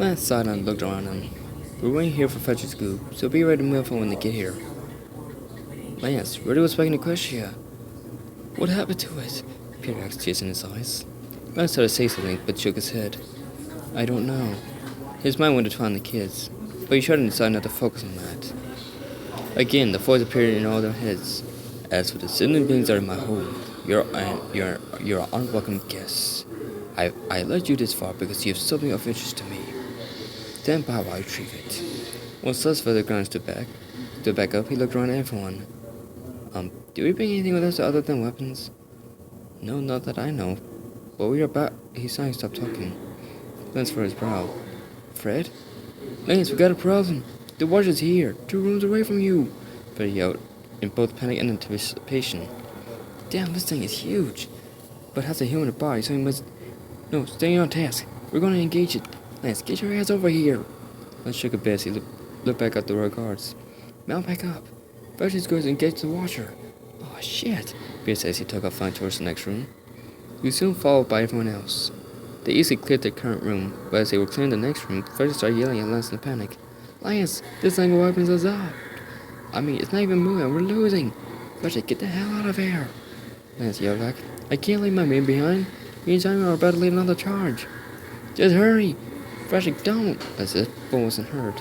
Lance sighed and looked around him. We're waiting here for Fetcher's Scoop, so be ready to move on when they get here. Lance, Rudy was back in Equestria. What happened to it? Peter asked, tears in his eyes. Lance tried to say something, but shook his head. I don't know. His mind went to find the kids, but he tried to decide not to focus on that. Again, the voice appeared in all their heads. As for the sentient beings that are in my home, you're an unwelcome guest. I led you this far because you have something of interest to me. Stand by while I retrieve it. Once Les Featherground stood back up, he looked around at everyone. Did we bring anything with us other than weapons? No, not that I know. But we are about. He suddenly stopped talking. Lance furrowed his brow. Fred? Lance, we got a problem. The Watcher's here, 2 rooms away from you. Fred yelled, in both panic and anticipation. Damn, this thing is huge. But has a human body, so he must. No, stay on task. We're going to engage it. Lance, get your ass over here. Lance shook a bit as he looked back at the royal guards. Mount back up. First is going to engage the Watcher. Oh, shit, Peter said as he took off flying towards the next room. He was soon followed by everyone else. They easily cleared their current room, but as they were clearing the next room, Frederick started yelling at Lance in a panic. Lance, this thing will open us up. I mean, it's not even moving, we're losing. Frederick, get the hell out of here. Lance yelled back. I can't leave my men behind. Me and Simon are about to lead another charge. Just hurry. Frederick, don't. That's it, but wasn't heard.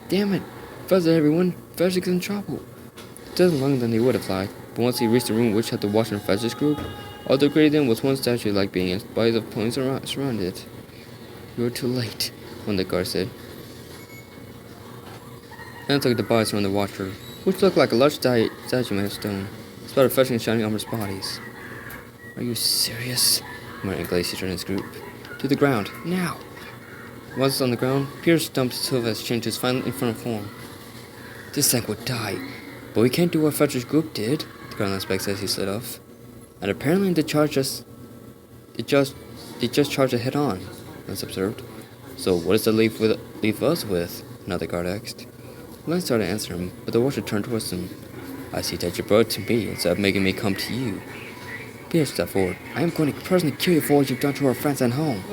Damn it. Fuzzer, everyone. Frederick's in trouble. It took longer than they would have liked, but once he reached the room which had the Watcher and Frederick's group, all that greeted him was one statue-like being and bodies of ponies surrounded it. You're too late, one of the guards said. Lance looked at the bodies around the Watcher, which looked like a large statue made of stone, spotted fresh and shining armored bodies. Are you serious? Martin Glacier turned his group. To the ground, now! Once on the ground, Pierce dumped Silva's chain to his final infernal form. This thing would die, but we can't do what Fletcher's group did, the ground aspect says he slid off. And apparently they just charged it head on, Lance observed. So what does that leave us with? Another guard asked. Lance started to answer him, but the Watcher turned towards him. I see that you brought it to me instead of making me come to you. Pierce stepped forward. I am going to personally kill you for what you've done to our friends at home.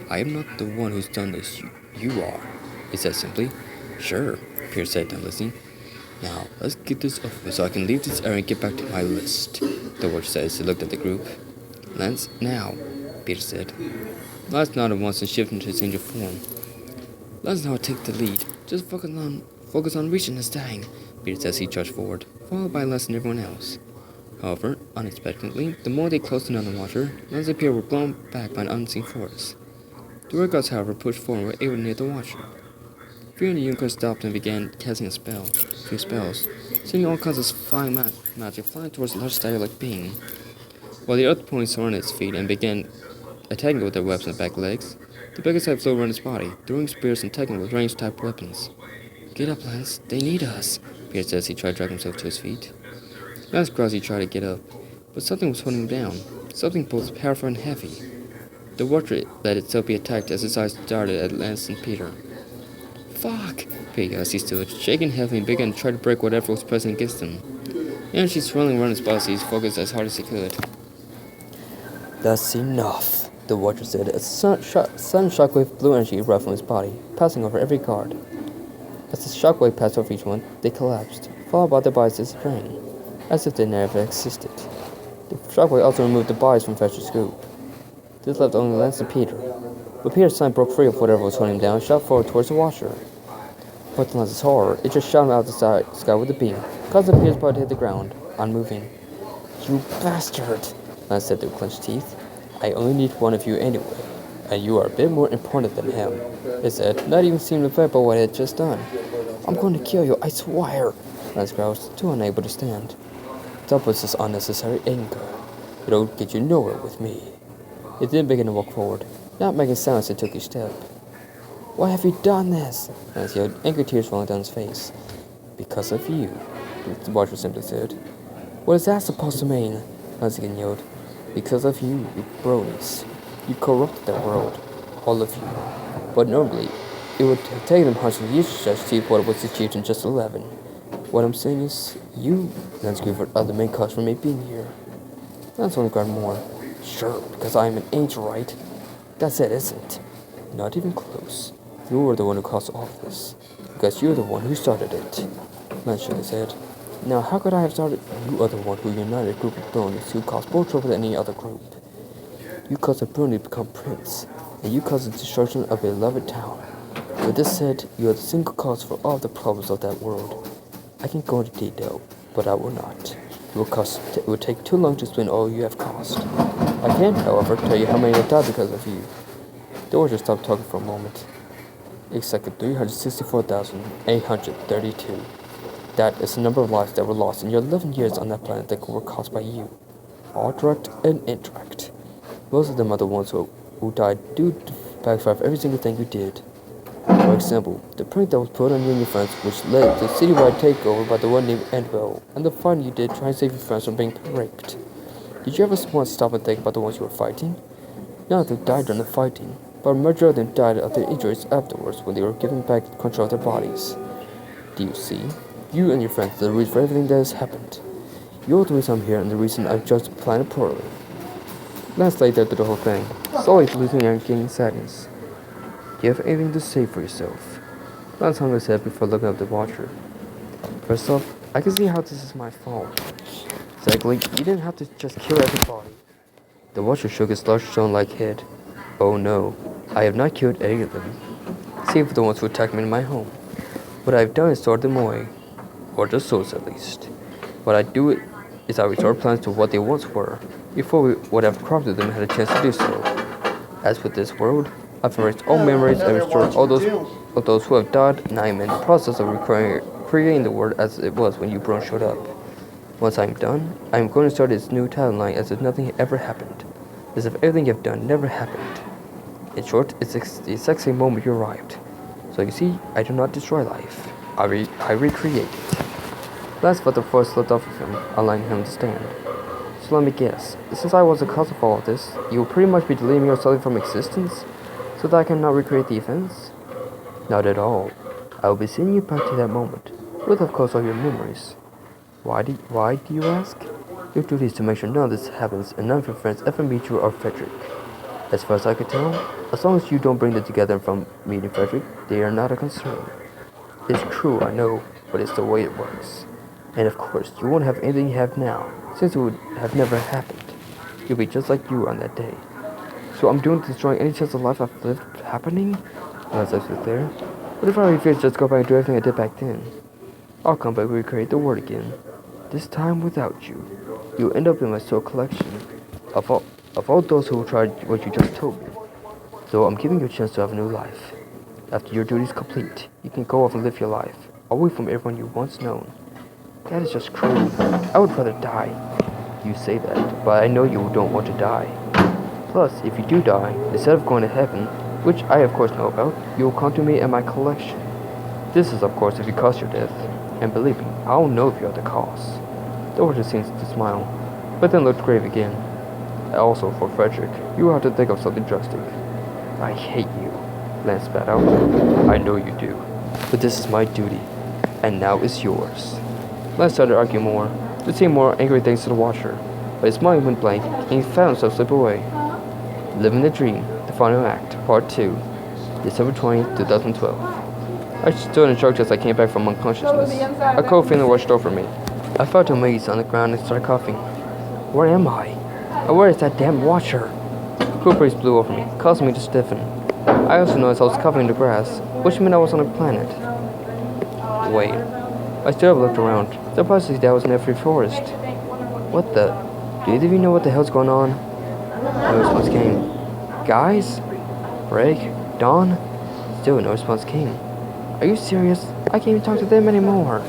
I am not the one who's done this. You are, he said simply. Sure, Pierce said, not listening. Now, let's get this over with so I can leave this area and get back to my list, the Watcher said as he looked at the group. Lance, now, Peter said. Lance nodded once and shifted into his angel form. Let's now take the lead. Just focus on reaching this thing, Peter said as he charged forward, followed by Lance and everyone else. However, unexpectedly, the more they closed in on the Watcher, Lance and Peter were blown back by an unseen force. The royal guards, however, pushed forward and were able to near the Watcher. Fear and the Unicorn stopped and began casting a few spells, sending all kinds of flying magic flying towards the large statue-like being. While the other ponies surrounded its feet and began attacking it with their weapons and back legs, the bigger side flew around its body, throwing spears and attacking it with ranged-type weapons. Get up, Lance. They need us, Peter said as he tried to drag himself to his feet. Lance growled as he tried to get up, but something was holding him down, something both powerful and heavy. The Watcher let itself be attacked as its eyes darted at Lance and Peter. Fuck! Peter yelled as he stood, shaking heavily and began to try to break whatever was pressing against him. Energy swirling around his body as he focused as hard as he could. That's enough, the Watcher said as a sudden shockwave blue energy erupted from his body, passing over every guard. As the shockwave passed over each one, they collapsed, followed by their bodies disappearing, as if they never existed. The shockwave also removed the bodies from Fletcher's group. This left only Lance and Peter. But Peter's sign broke free of whatever was holding him down and shot forward towards the Watcher. But to Lance's horror, it just shot him out of the sky with a beam, causing Peter's body to hit the ground, unmoving. You bastard, Lance said through clenched teeth. I only need one of you anyway, and you are a bit more important than him, he said, not even seeming to by what he had just done. I'm going to kill you, I swear, Lance growled, too unable to stand. Stop with this unnecessary anger. It'll get you nowhere with me. He then began to walk forward, not making sound as he took each step. Why have you done this? Lance yelled, angry tears rolling down his face. Because of you, the Watcher simply said. What is that supposed to mean? Lance again yelled. Because of you, you bronies. You corrupted the world. All of you. But normally, it would have taken him hundreds of years to achieve what was achieved in just 11. What I'm saying is, you, Lance Griffith, are the main cause for me being here. Lance only cried more. Sure, because I am an angel, right? That's it, isn't it? Not even close. You were the one who caused all of this. Because you're the one who started it. Man shook his head. Now, how could I have started? You are the one who united a group of villains who caused more trouble than any other group. You caused a Brony to become prince, and you caused the destruction of a beloved town. With this said, you are the single cause for all the problems of that world. I can go into detail, but I will not. It will take too long to explain all you have caused. I can, however, tell you how many have died because of you. The Order stopped talking for a moment. Exactly 364,832. That is the number of lives that were lost in your 11 years on that planet that were caused by you. All direct and indirect. Most of them are the ones who died due to backfire of every single thing you did. For example, the prank that was put on you and your friends, which led to the citywide takeover by the one named Endwell, and the fun you did trying to save your friends from being raped. Did you ever once stop and think about the ones you were fighting? None of them died during the fighting, but a majority of them died of their injuries afterwards when they were given back control of their bodies. Do you see? You and your friends are the reason for everything that has happened. You're the reason I'm here and the reason I've judged the planet poorly. Lance lay there through the whole thing, slowly losing and gaining sadness. Do you have anything to say for yourself? Lance hung his head before looking up at the Watcher. First off, I can see how this is my fault. Secondly, you didn't have to just kill everybody. The Watcher shook his large stone-like head. Oh no, I have not killed any of them, save for the ones who attacked me in my home. What I have done is stored them away, or their souls at least. What I do is I restore plans to what they once were, before we would have corrupted them had a chance to do so. As with this world, I've erased all memories and restored all those who have died, and I am in the process of creating the world as it was when you Brony showed up. Once I am done, I am going to start this new timeline as if nothing ever happened, as if everything you have done never happened. In short, it's the exact same moment you arrived. So you see, I do not destroy life. I recreate it. Lance felt the force slipped off of him, allowing him to stand. So let me guess, since I was the cause of all of this, you will pretty much be deleting me or something from existence, so that I cannot recreate the events? Not at all. I will be sending you back to that moment, with of course all your memories. Why do you ask? Your duty is to make sure none of this happens and none of your friends ever meet you or Frederick. As far as I can tell, as long as you don't bring them together from meeting Frederick, they are not a concern. It's true, I know, but it's the way it works. And of course, you won't have anything you have now, since it would have never happened. You'll be just like you were on that day. So I'm doing to destroying any chance of life I've lived happening? That's absolutely clear. What if I refuse to just go back and do everything I did back then? I'll come back and recreate the world again. This time without you. You'll end up in my soul collection of all those who tried what you just told me. So I'm giving you a chance to have a new life. After your duty is complete, you can go off and live your life, away from everyone you've once known. That is just cruel. I would rather die. You say that, but I know you don't want to die. Plus, if you do die, instead of going to heaven, which I of course know about, you will come to me and my collection. This is of course if you cause your death. And believe me, I'll know if you're the cause. The Order seems to smile, but then looked grave again. Also, for Frederick, you will have to think of something drastic. I hate you, Lance spat out. I know you do, but this is my duty, and now it's yours. Lance started to argue more, to say more angry things to the Watcher, but his mind went blank, and he found himself slip away. Living the Dream, the Final Act, Part 2, December 20th, 2012. I stood in shock as I came back from unconsciousness. A cold feeling washed over me. I fell to my knees on the ground and started coughing. Where am I? And where is that damn Watcher? A cool breeze blew over me, causing me to stiffen. I also noticed I was coughing in the grass, which meant I was on a planet. Wait. I stood up and looked around, surprised to see that I was in a free forest. What the? Do either of you know what the hell's going on? No response came. Guys? Break? Dawn? Still no response came. Are you serious? I can't even talk to them anymore.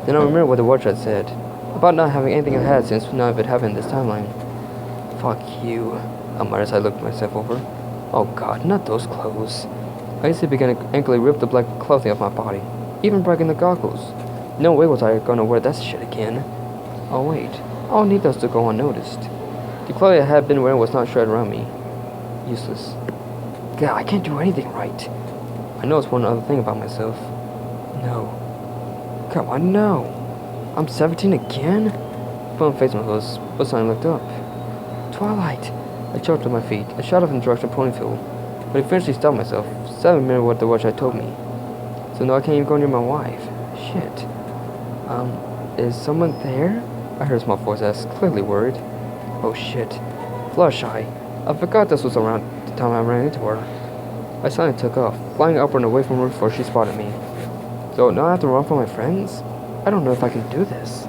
Then I remembered what the Watcher had said, about not having anything I had since none of it happened this timeline. Fuck you, I muttered as I looked myself over. Oh god, not those clothes. I instantly began to angrily rip the black clothing off my body, even breaking the goggles. No way was I gonna wear that shit again. Oh wait, I don't need those to go unnoticed. The clothing I had been wearing was not shredded around me. Useless. God, I can't do anything right. I noticed one other thing about myself. No. Come on, no. I'm 17 again? I put my face in my clothes, but suddenly looked up. Twilight! I jumped to my feet. I shot off in the direction of Ponyville. but eventually stopped myself, still remember what the watch had told me. So now I can't even go near my wife. Shit. Is someone there? I heard a small voice ask, clearly worried. Oh shit. Fluttershy. I forgot this was around the time I ran into her. I suddenly took off, flying upward and away from her before she spotted me. So now I have to run from my friends? I don't know if I can do this.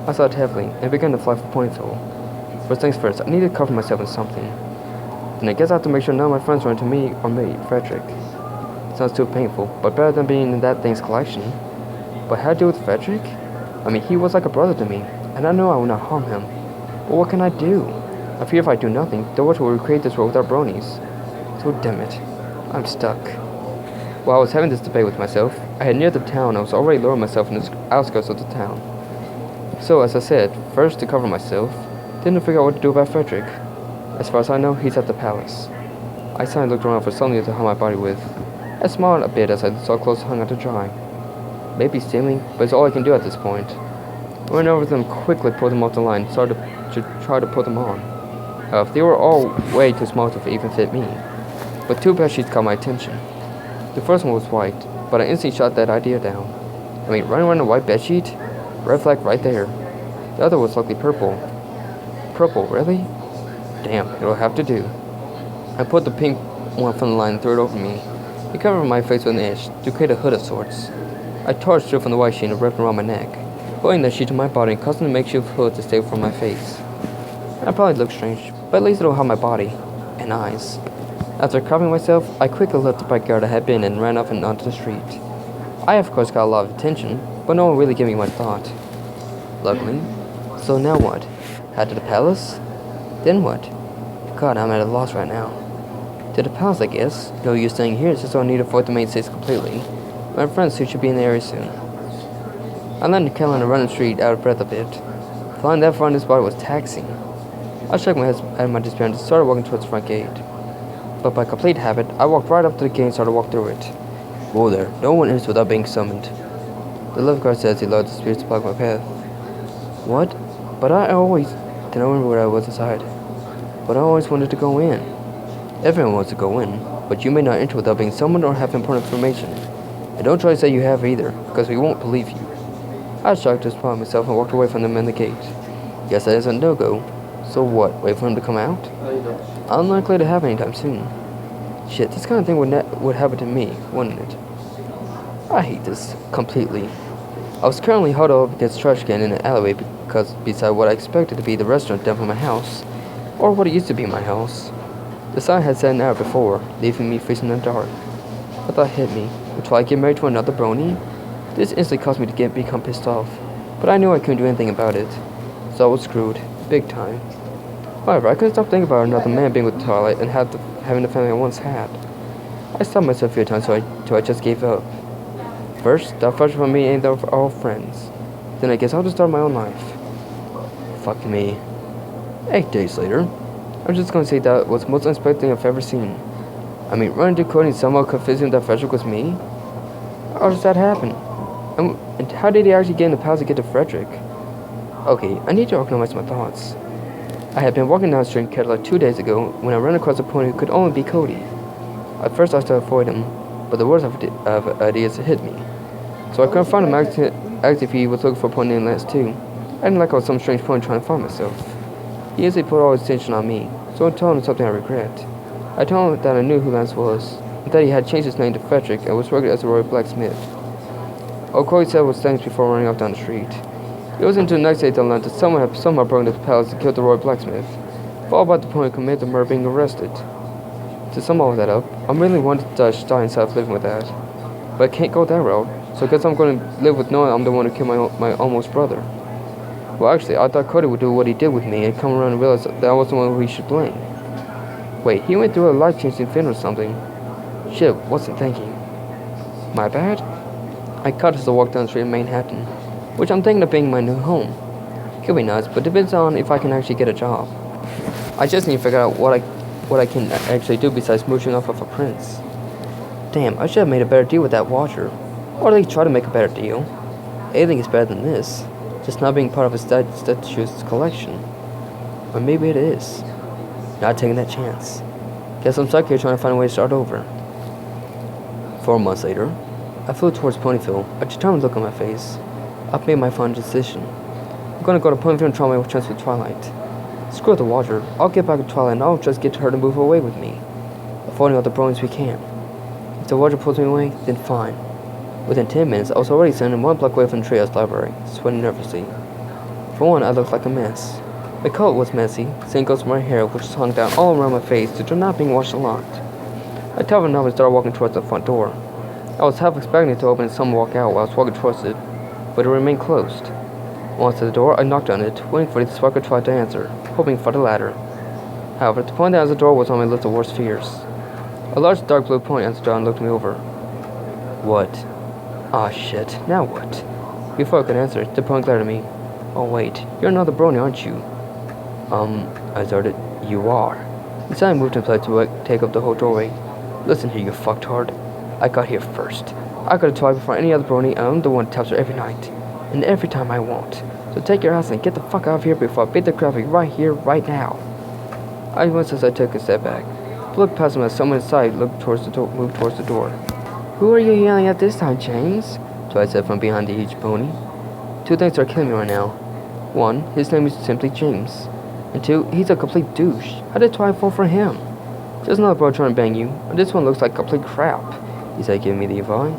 I sighed heavily and began to fly for Ponyville. First things first, I need to cover myself in something. Then I guess I have to make sure none of my friends run into me or me, Frederick. Sounds too painful, but better than being in that thing's collection. But how to deal with Frederick? I mean, he was like a brother to me, and I know I will not harm him. But what can I do? I fear if I do nothing, the watch will recreate this world with our bronies. So damn it, I'm stuck. While I was having this debate with myself, I had neared the town and was already lowering myself in the outskirts of the town. So, as I said, first to cover myself, then to figure out what to do about Frederick. As far as I know, he's at the palace. I suddenly looked around for something to hide my body with. I smiled a bit as I saw clothes hung out to dry. Maybe stealing, but it's all I can do at this point. I went over them quickly, pulled them off the line, started to try to put them on. They were all way too small to even fit me. But two bedsheets caught my attention. The first one was white, but I instantly shot that idea down. I mean, running around a white bedsheet? Red flag right there. The other was likely purple. Purple, really? Damn, it'll have to do. I put the pink one from the line and threw it over me. It covered my face with an edge to create a hood of sorts. I tore it straight from the white sheet and wrapped it around my neck, putting the sheet to my body and causing the makeshift hood to stay from my face. I probably looked strange, but at least it'll hide my body and eyes. After covering myself, I quickly left the backyard I had been in and ran off and onto the street. I of course got a lot of attention, but no one really gave me much thought. Luckily. So now what? Head to the palace? Then what? God, I'm at a loss right now. To the palace, I guess. No use staying here since I need to avoid the main stage completely. My friends who should be in the area soon. I landed Caroline and run the street out of breath a bit. Flying that far in this body was taxing. I shook my head out of my despair and started walking towards the front gate. But by complete habit, I walked right up to the gate and started to walk through it. Whoa there, no one enters without being summoned. The lifeguard said as he lowered the spirits to block my path. What? But I always... Then I remember what I was inside. But I always wanted to go in. Everyone wants to go in, but you may not enter without being summoned or have important information. And don't try to say you have either, because we won't believe you. I was shocked to spot myself and walked away from them in the gate. Guess that is a no-go. So what, wait for him to come out? Unlikely to happen anytime soon. Shit, this kind of thing would happen to me, wouldn't it? I hate this completely. I was currently huddled up against a trash can in an alleyway because beside what I expected to be the restaurant down from my house, or what it used to be my house. The sign had said an hour before, leaving me facing the dark. A thought hit me. Would I get married to another brony? This instantly caused me to become pissed off, but I knew I couldn't do anything about it. So I was screwed, big time. However, I couldn't stop thinking about another man being with Twilight and having the family I once had. I stopped myself a few times till I just gave up. First, that friendship from me ain't all friends. Then I guess I'll just start my own life. Fuck me. 8 days later, I'm just gonna say that was the most unexpected thing I've ever seen. I mean, running to Cody and somehow convincing him that Frederick was me? How does that happen? And how did he actually get in the palace to get to Frederick? Okay, I need to organize my thoughts. I had been walking down the street in Cadillac 2 days ago when I ran across a pony who could only be Cody. At first I was to avoid him, but the worst of ideas hit me. So I couldn't find him as if he was looking for a pony named Lance too. I didn't like I was some strange pony trying to find myself. He easily put all his attention on me, so I told him something I regret. I told him that I knew who Lance was, and that he had changed his name to Frederick and was working as a royal blacksmith. All Cody said was thanks before running off down the street. It was into the next day that I learned that someone had somehow broken into the palace and killed the royal blacksmith, followed by the pony who committed the murder being arrested. To sum all that up, I'm really wanting to die instead of living with that. But I can't go that route, so I guess I'm going to live with knowing I'm the one who killed my almost brother. Well, actually, I thought Cody would do what he did with me and come around and realize that I was the one who he should blame. Wait, he went through a life-changing event or something. Shit, wasn't thinking. My bad? I cut as I walked down the street in Manhattan, which I'm thinking of being my new home. Could be nice, but depends on if I can actually get a job. I just need to figure out what I can actually do besides mooching off of a prince. Damn, I should have made a better deal with that watcher. Or at least try to make a better deal. Anything is better than this. Just not being part of his statue's collection. Or maybe it is. Not taking that chance. Guess I'm stuck here trying to find a way to start over. 4 months later, I flew towards Ponyville, a determined look on my face. I've made my final decision. I'm gonna go to Ponyville and try my chance with Twilight. Screw the water. I'll get back to Twilight and I'll just get her to move away with me, avoiding all the bronies we can. If the water pulls me away, then fine. Within 10 minutes, I was already standing 1 block away from the Treehouse Library, sweating nervously. For one, I looked like a mess. My coat was messy, same goes for my hair, which was hung down all around my face due to not being washed a lot. I turned up and started walking towards the front door. I was half expecting it to open and someone walk out while I was walking towards it, but it remained closed. Once at the door, I knocked on it, waiting for the spark of Twilight to answer, hoping for the latter. However, the pony that answered the door was on my list of worst fears. A large dark blue pony answered the door and looked me over. What? Ah, shit. Now what? Before I could answer, the pony glared at me. Oh wait, you're another brony, aren't you? I started. You are. He suddenly moved in place to take up the whole doorway. Listen here, you fucktard. I got here first. I got to Twilight before any other brony, and I'm the one that taps her every night. And every time I want. So take your ass and get the fuck out of here before I beat the crap out of you right here, right now. I went as I took a step back. Looked past him as someone inside moved towards the door. Who are you yelling at this time, James? Twilight said from behind the huge pony. 2 things are killing me right now. 1, his name is simply James. And 2, he's a complete douche. How did Twilight fall for him? Just another bro trying to bang you, and this one looks like complete crap, he said, giving me the eye.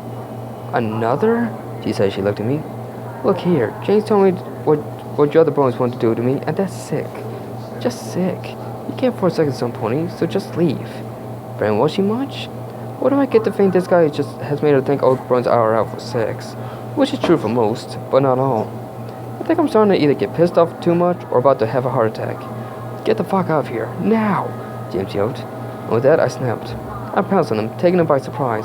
Another? She said. She looked at me. Look here, James told me what your other bros want to do to me, and that's sick. Just sick. You can't force seconds on pony, so just leave. Brainwashing much? What do I get to think this guy just has made her think all bros are out for sex? Which is true for most, but not all. I think I'm starting to either get pissed off too much or about to have a heart attack. Get the fuck out of here, now! James yelled. And with that, I snapped. I pounced on him, taking him by surprise.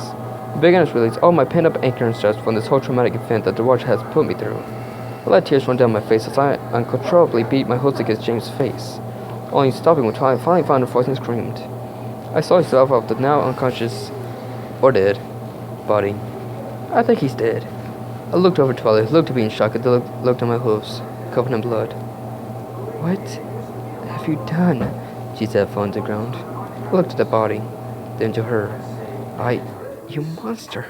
The big energy released all my pent-up anger and stress from this whole traumatic event that the watch has put me through. I let tears run down my face as I uncontrollably beat my hooves against James' face, only stopping when Twilight finally found her voice and screamed. I saw myself off the now unconscious, or dead, body. I think he's dead. I looked over Twilight, looked to be in shock, and looked at my hooves, covered in blood. What have you done? She said, falling to the ground. I looked at the body, then to her. You monster.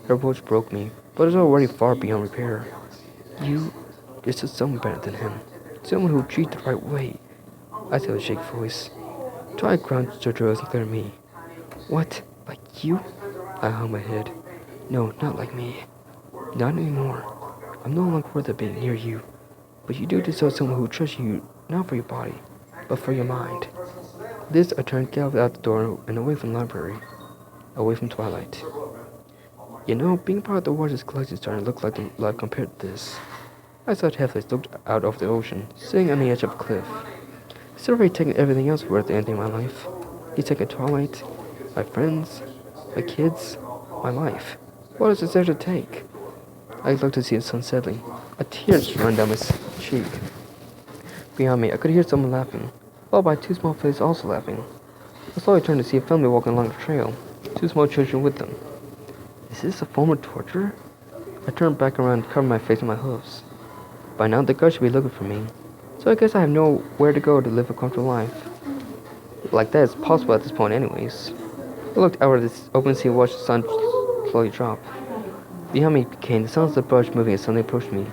Her words broke me, but it was already far beyond repair. You're just someone better than him. Someone who'll treat the right way. I said with a shaky voice. Twilight grounded her jaws and glared at me. What? Like you? I hung my head. No, not like me. Not anymore. I'm no longer worth it being near you. But you do deserve someone who trusts you, not for your body, but for your mind. This, I turned galloped out the door and away from the library. Away from Twilight. You know, being part of the Watcher's collection is starting to look like life compared to this. I saw Hefless looked out over the ocean, sitting on the edge of a cliff. He's already taken everything else worth anything in my life. He's taken Twilight, my friends, my kids, my life. What else there to take? I looked to see the sun settling. A tear ran down my cheek. Behind me, I could hear someone laughing, followed by 2 small faces also laughing. I slowly turned to see a family walking along the trail, 2 small children with them. Is this a form of torture? I turned back around and covered my face with my hooves. By now, the guards should be looking for me, so I guess I have nowhere to go to live a comfortable life. Like that is possible at this point anyways. I looked out of this open sea and watched the sun slowly drop. Behind me came the sounds of the brush moving as suddenly approached me.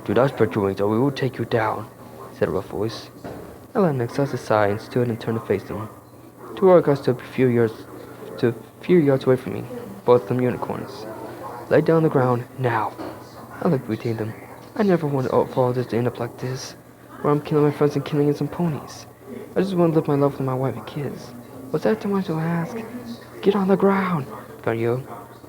Do not spread your wings or we will take you down, said a rough voice. I let an exhausted sigh and stood and turned to face them. 2 other guards stood a few yards away from me, both of them unicorns. Lay down on the ground, now. I looked between them. I never wanted for all this to end up like this, where I'm killing my friends and killing innocent ponies. I just want to live my life with my wife and kids. Was that too much to ask? Get on the ground, Mario.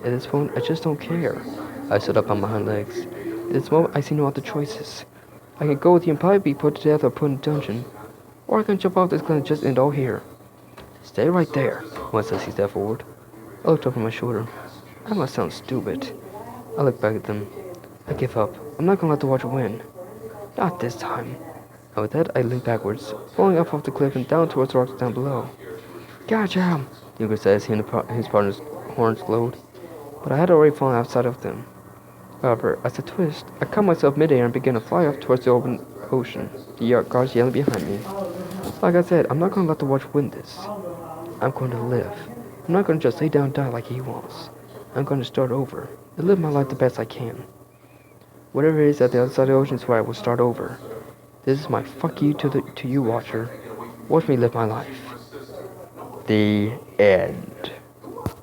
At this point, I just don't care. I stood up on my hind legs. At this moment, I see no other choices. I can go with you and probably be put to death or put in a dungeon, or I can jump off this cliff and just end all here. Stay right there, once I stepped forward. I looked over my shoulder. I must sound stupid. I looked back at them. I give up. I'm not gonna let the Watcher win. Not this time. And with that, I leaned backwards, falling up off the cliff and down towards the rocks down below. Gotcha! him, Yugo said as his partner's horns glowed. But I had already fallen outside of them. However, as a twist, I caught myself midair and began to fly off towards the open ocean, the guards yelling behind me. Like I said, I'm not gonna let the Watch win this. I'm going to live. I'm not going to just lay down and die like he wants. I'm going to start over and live my life the best I can. Whatever it is at the other side of the ocean is where I will start over. This is my fuck you to you, Watcher. Watch me live my life. The end.